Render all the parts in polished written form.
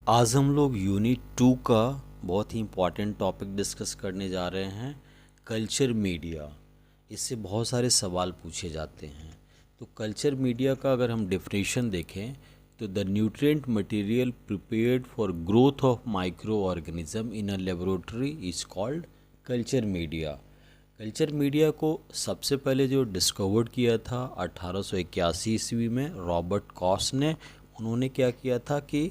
आज हम लोग यूनिट 2 का बहुत ही इम्पोर्टेंट टॉपिक डिस्कस करने जा रहे हैं, कल्चर मीडिया। इससे बहुत सारे सवाल पूछे जाते हैं। तो कल्चर मीडिया का अगर हम डेफिनेशन देखें तो the nutrient material prepared for growth of micro organism in a laboratory is called culture media. Culture media को सबसे पहले जो डिस्कवर्ड किया था 1881 ईस्वी में रॉबर्ट कॉस ने। उन्होंने क्या किया था कि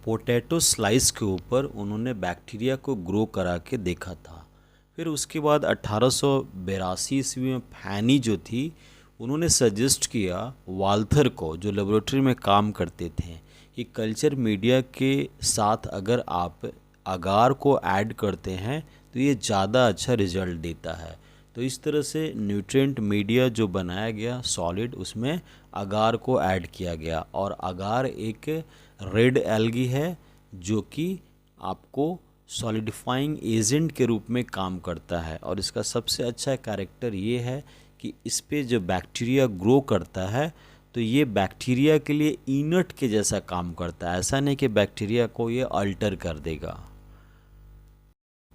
पोटैटो स्लाइस के ऊपर उन्होंने बैक्टीरिया को ग्रो करा के देखा था। फिर उसके बाद 1882 ईस्वी में फैनी जो थी, उन्होंने सजेस्ट किया वाल्थर को, जो लेबोरेटरी में काम करते थे, कि कल्चर मीडिया के साथ अगर आप अगार को ऐड करते हैं तो ये ज़्यादा अच्छा रिजल्ट देता है। तो इस तरह से न्यूट्रिएंट मीडिया जो बनाया गया सॉलिड, उसमें अगार को ऐड किया गया। और अगार एक रेड एल्गी है जो कि आपको सॉलिडिफाइंग एजेंट के रूप में काम करता है। और इसका सबसे अच्छा कैरेक्टर ये है कि इस पे जो बैक्टीरिया ग्रो करता है तो ये बैक्टीरिया के लिए इनर्ट के जैसा काम करता है। ऐसा नहीं कि बैक्टीरिया को ये अल्टर कर देगा।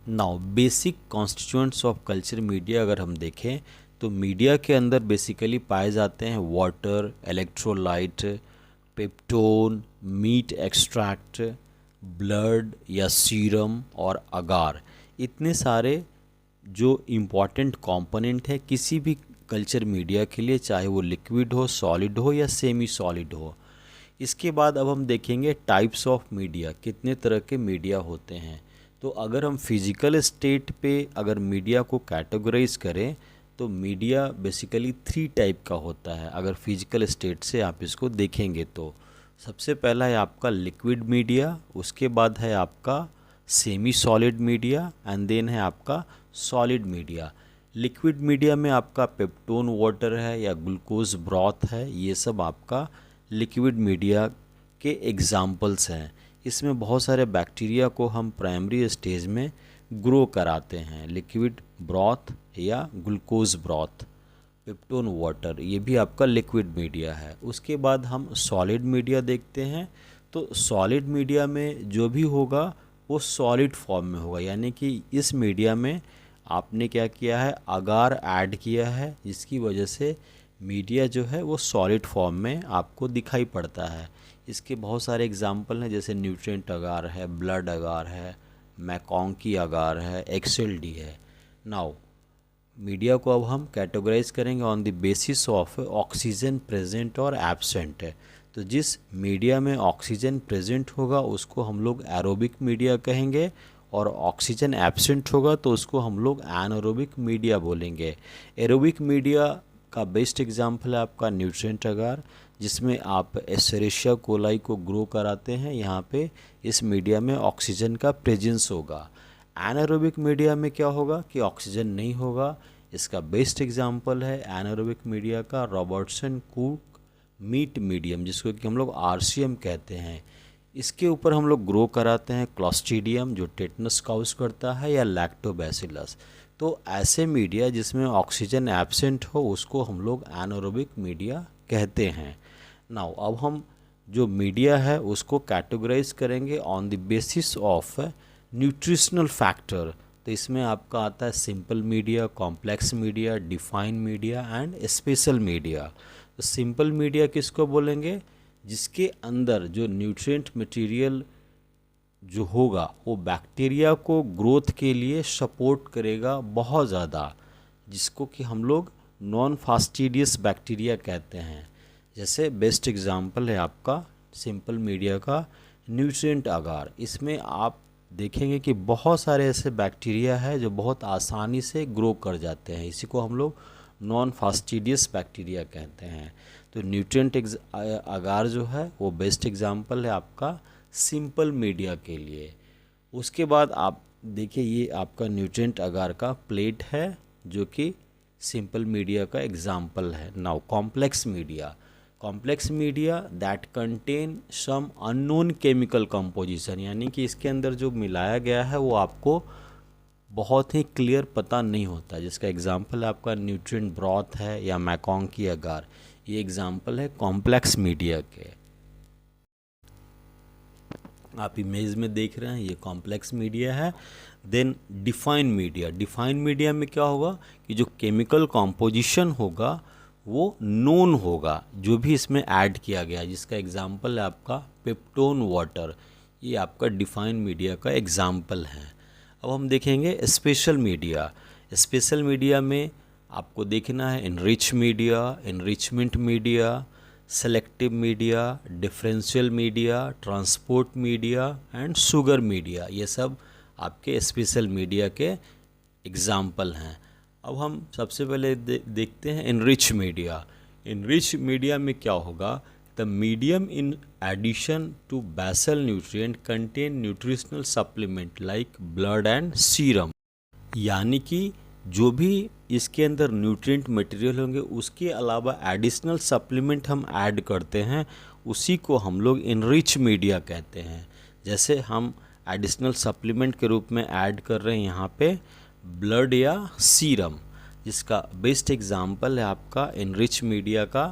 Now basic constituents of culture media अगर हम देखें तो मीडिया के अंदर बेसिकली पाए जाते हैं water, electrolyte, peptone, meat extract, blood या सीरम और अगार। इतने सारे जो इम्पॉर्टेंट कंपोनेंट है किसी भी कल्चर मीडिया के लिए, चाहे वो लिक्विड हो, सॉलिड हो या सेमी सॉलिड हो। इसके बाद अब हम देखेंगे टाइप्स ऑफ मीडिया, कितने तरह के मीडिया होते हैं। तो अगर हम फिजिकल स्टेट पे अगर मीडिया को कैटेगराइज करें तो मीडिया बेसिकली 3 टाइप का होता है। अगर फिजिकल स्टेट से आप इसको देखेंगे तो सबसे पहला है आपका लिक्विड मीडिया, उसके बाद है आपका semi solid media and then है आपका सॉलिड मीडिया। लिक्विड मीडिया में आपका पेप्टोन वाटर है या ग्लूकोज ब्रॉथ है, ये सब आपका लिक्विड मीडिया के एग्जाम्पल्स हैं। इसमें बहुत सारे बैक्टीरिया को हम प्राइमरी स्टेज में ग्रो कराते हैं। लिक्विड ब्रॉथ या ग्लूकोज ब्रॉथ, पेप्टोन वाटर, ये भी आपका लिक्विड मीडिया है। उसके बाद हम सॉलिड मीडिया देखते हैं। तो सॉलिड मीडिया में जो भी होगा वो सॉलिड फॉर्म में होगा, यानी कि इस मीडिया में आपने क्या किया है, अगार ऐड किया है, जिसकी वजह से मीडिया जो है वो सॉलिड फॉर्म में आपको दिखाई पड़ता है। इसके बहुत सारे एग्जाम्पल हैं, जैसे न्यूट्रिएंट अगार है, ब्लड अगार है, मैकॉन्की अगार है, एक्सएलडी है। नाउ मीडिया को अब हम कैटेगराइज करेंगे on the basis of oxygen present और एब्सेंट है। तो जिस मीडिया में ऑक्सीजन प्रेजेंट होगा उसको हम लोग एरोबिक मीडिया कहेंगे, और ऑक्सीजन एब्सेंट होगा तो उसको हम लोग एनारोबिक मीडिया बोलेंगे। एरोबिक मीडिया का बेस्ट एग्जाम्पल है आपका न्यूट्रिएंट अगार, जिसमें आप एस्चेरिशिया कोलाई को ग्रो कराते हैं। यहाँ पे इस मीडिया में ऑक्सीजन का प्रेजेंस होगा। एनारोबिक मीडिया में क्या होगा कि ऑक्सीजन नहीं होगा। इसका बेस्ट एग्जाम्पल है एनारोबिक मीडिया का रॉबर्टसन कुक मीट मीडियम, जिसको कि हम लोग आरसीएम कहते हैं। इसके ऊपर हम लोग ग्रो कराते हैं क्लॉस्ट्रीडियम जो टेटनस काउज करता है, या लैक्टोबैसिलस। तो ऐसे मीडिया जिसमें ऑक्सीजन एब्सेंट हो उसको हम लोग एनारोबिक मीडिया कहते हैं। नाउ अब हम जो मीडिया है उसको कैटेगराइज करेंगे on the basis of nutritional factor. तो इसमें आपका आता है simple media, complex media, define media and special media. तो सिंपल मीडिया किसको बोलेंगे, जिसके अंदर जो न्यूट्रिएंट मटेरियल जो होगा वो बैक्टीरिया को ग्रोथ के लिए सपोर्ट करेगा बहुत ज़्यादा, जिसको कि हम लोग नॉन फास्टिडियस बैक्टीरिया कहते हैं। जैसे बेस्ट एग्जांपल है आपका सिंपल मीडिया का न्यूट्रिएंट अगार। इसमें आप देखेंगे कि बहुत सारे ऐसे बैक्टीरिया है जो बहुत आसानी से ग्रो कर जाते हैं, इसी को हम लोग नॉन फास्टिडियस बैक्टीरिया कहते हैं। तो न्यूट्रिएंट अगार जो है वो बेस्ट एग्जांपल है आपका सिंपल मीडिया के लिए। उसके बाद आप देखिए ये आपका न्यूट्रिएंट अगार का प्लेट है जो कि सिंपल मीडिया का एग्जाम्पल है। Now complex media, complex media that contain some unknown chemical composition, यानी कि इसके अंदर जो मिलाया गया है वो आपको बहुत ही क्लियर पता नहीं होता, जिसका एग्जाम्पल आपका न्यूट्रिएंट ब्रॉथ है या मैकॉन्की अगार। ये एग्जाम्पल है कॉम्प्लेक्स मीडिया के। आप इमेज में देख रहे हैं ये कॉम्प्लेक्स मीडिया है। Then define media, define media में क्या होगा कि जो केमिकल कॉम्पोजिशन होगा वो नोन होगा, जो भी इसमें ऐड किया गया है, जिसका एग्जांपल है आपका पेप्टोन वाटर, ये आपका डिफाइन मीडिया का एग्जांपल है। अब हम देखेंगे स्पेशल मीडिया। स्पेशल मीडिया में आपको देखना है enrich media, enrichment media, selective media, differential media, transport media and sugar media, ये सब आपके स्पेशल मीडिया के एग्जाम्पल हैं। अब हम सबसे पहले देखते हैं इनरिच मीडिया। इनरिच मीडिया में क्या होगा, the medium in addition to basal nutrient contain nutritional supplement like blood and serum, यानी कि जो भी इसके अंदर न्यूट्रिएंट मटेरियल होंगे उसके अलावा एडिशनल सप्लीमेंट हम ऐड करते हैं, उसी को हम लोग इनरिच मीडिया कहते हैं। जैसे हम एडिशनल सप्लीमेंट के रूप में ऐड कर रहे हैं यहाँ पे ब्लड या सीरम, जिसका बेस्ट एग्जांपल है आपका इनरिच मीडिया का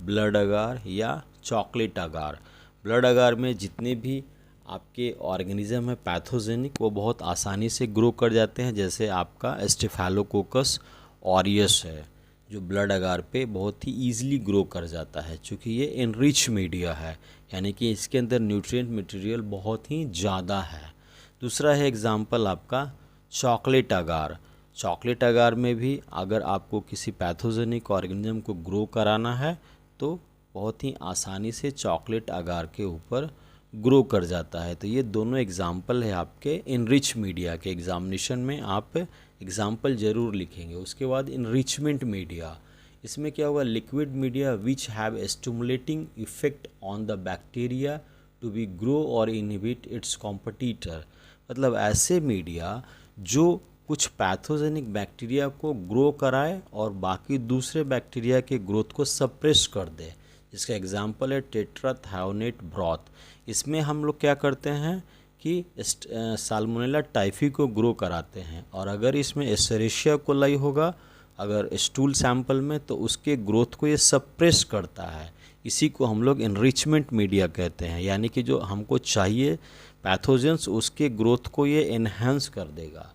ब्लड अगार या चॉकलेट अगार। ब्लड अगार में जितने भी आपके ऑर्गेनिज्म है पैथोजेनिक, वो बहुत आसानी से ग्रो कर जाते हैं। जैसे आपका स्टेफेलोकोकस ऑरियस है जो ब्लड अगार पे बहुत ही ईजिली ग्रो कर जाता है, क्योंकि ये इनरिच मीडिया है, यानी कि इसके अंदर न्यूट्रिएंट मटेरियल बहुत ही ज़्यादा है। दूसरा है एग्जांपल आपका चॉकलेट अगार। चॉकलेट अगार में भी अगर आपको किसी पैथोजेनिक ऑर्गेनिज्म को ग्रो कराना है तो बहुत ही आसानी से चॉकलेट अगार के ऊपर ग्रो कर जाता है। तो ये दोनों एग्जाम्पल है आपके इनरिच मीडिया के। एग्जामिनेशन में आप एग्जाम्पल ज़रूर लिखेंगे। उसके बाद इनरिचमेंट मीडिया, इसमें क्या होगा, liquid media which have stimulating effect on the bacteria to be grow और इनहिबिट इट्स कॉम्पिटिटर। मतलब ऐसे मीडिया जो कुछ पैथोजेनिक बैक्टीरिया को ग्रो कराए और बाकी दूसरे बैक्टीरिया के ग्रोथ को सप्रेस कर दे। इसका एग्जांपल है टेट्राथायोनेट ब्रॉथ। इसमें हम लोग क्या करते हैं कि साल्मोनेला टाइफी को ग्रो कराते हैं, और अगर इसमें एस्चेरिशिया कोलाई होगा अगर स्टूल सैंपल में, तो उसके ग्रोथ को ये सप्रेस करता है। इसी को हम लोग इनरिचमेंट मीडिया कहते हैं, यानी कि जो हमको चाहिए पैथोजेंस उसके ग्रोथ को ये एनहेंस कर देगा।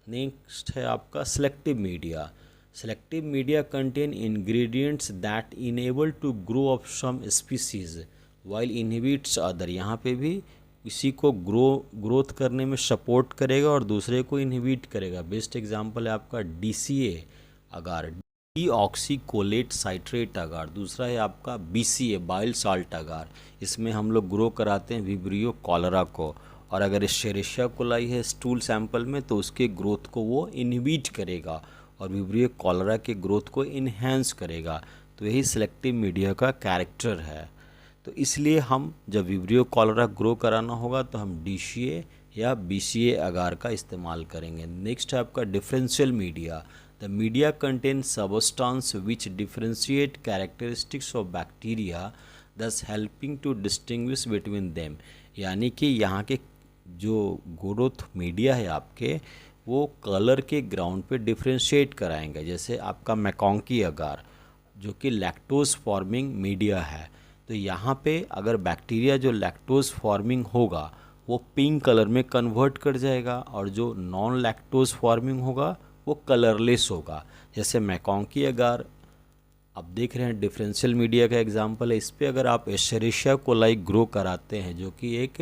नेक्स्ट है आपका selective media. Selective media contain ingredients that enable to grow of some species while inhibits other. यहाँ पे भी इसी को ग्रोथ करने में सपोर्ट करेगा और दूसरे को इनहिबिट करेगा। बेस्ट एग्जांपल है आपका DCA अगार, डीऑक्सीकोलेट साइट्रेट अगार। दूसरा है आपका BCA बाइल साल्ट अगार। इसमें हम लोग ग्रो कराते हैं विब्रियो कॉलरा को, और अगर एस्चेरिशिया कोलाई है स्टूल सैंपल में तो उसके ग्रोथ को वो इनहिबिट करेगा और विब्रियो कॉलरा के ग्रोथ को इन्हेंस करेगा। तो यही सेलेक्टिव मीडिया का कैरेक्टर है। तो इसलिए हम जब विब्रियो कॉलरा ग्रो कराना होगा तो हम DCA या BCA अगार का इस्तेमाल करेंगे। नेक्स्ट है आपका differential media. The media contain substance which differentiate characteristics of bacteria thus helping to distinguish between them. यानी कि यहाँ के जो ग्रोथ मीडिया है आपके वो कलर के ग्राउंड पे डिफरेंशिएट कराएंगे। जैसे आपका मैकॉन्की अगार जो कि लैक्टोज फॉर्मिंग मीडिया है, तो यहाँ पे अगर बैक्टीरिया जो लैक्टोज फॉर्मिंग होगा वो पिंक कलर में कन्वर्ट कर जाएगा, और जो नॉन लैक्टोज फॉर्मिंग होगा वो कलरलेस होगा। जैसे मैकॉन्की अगार आप देख रहे हैं डिफरेंशियल मीडिया का एग्जांपल है। इस पर अगर आप एस्चेरिशिया कोलाई ग्रो कराते हैं जो कि एक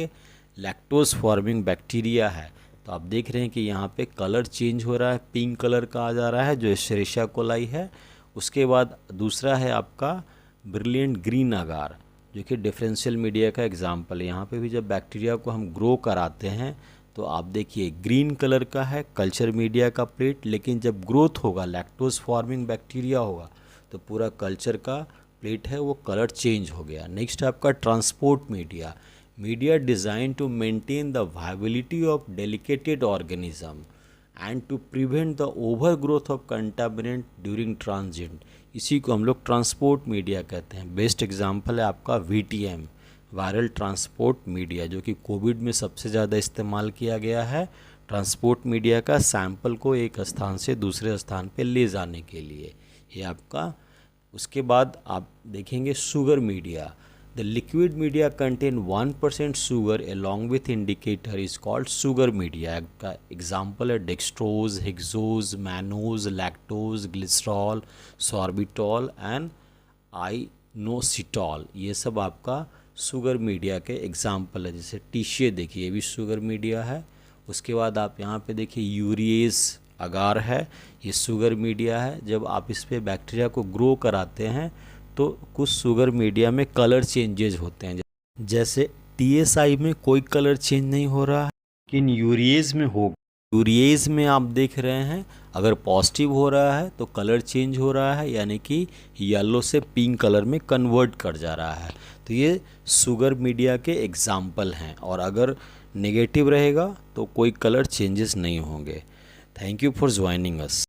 लैक्टोज फॉर्मिंग बैक्टीरिया है, तो आप देख रहे हैं कि यहाँ पे कलर चेंज हो रहा है, पिंक कलर का आ जा रहा है जो एस्चेरिशिया कोलाई है। उसके बाद दूसरा है आपका ब्रिलियंट ग्रीन अगार जो कि डिफरेंशियल मीडिया का एग्जांपल है। यहाँ पे भी जब बैक्टीरिया को हम ग्रो कराते हैं तो आप देखिए ग्रीन कलर का है कल्चर मीडिया का प्लेट, लेकिन जब ग्रोथ होगा लैक्टोज फॉर्मिंग बैक्टीरिया होगा तो पूरा कल्चर का प्लेट है वो कलर चेंज हो गया। नेक्स्ट है आपका transport media. Media designed to maintain the viability of delicate organism and to prevent the over growth of contaminant during transit. इसी को हम लोग ट्रांसपोर्ट मीडिया कहते हैं। बेस्ट एग्जांपल है आपका VTM वायरल ट्रांसपोर्ट मीडिया जो कि कोविड में सबसे ज़्यादा इस्तेमाल किया गया है। ट्रांसपोर्ट मीडिया का सैंपल को एक स्थान से दूसरे स्थान पे ले जाने के लिए ये आपका। उसके बाद आप देखेंगे sugar media. The liquid media contain 1% sugar along with indicator is called sugar media। का एग्जाम्पल है dextrose, hexose, mannose, lactose, glycerol, sorbitol and inositol. ये सब आपका शुगर मीडिया के एग्जाम्पल है। जैसे टीशे देखिए, ये भी शुगर मीडिया है। उसके बाद आप यहाँ पे देखिए यूरिएज अगार है, ये शुगर मीडिया है। जब आप इस पर बैक्टीरिया को ग्रो कराते हैं तो कुछ शुगर मीडिया में कलर चेंजेज होते हैं। जैसे टीएसआई में कोई कलर चेंज नहीं हो रहा है, लेकिन यूरिएज में होगा। यूरिएज में आप देख रहे हैं अगर पॉजिटिव हो रहा है तो कलर चेंज हो रहा है, यानी कि येलो से पिंक कलर में कन्वर्ट कर जा रहा है। तो ये शुगर मीडिया के एग्जाम्पल हैं। और अगर नेगेटिव रहेगा तो कोई कलर चेंजेस नहीं होंगे। Thank you for joining us.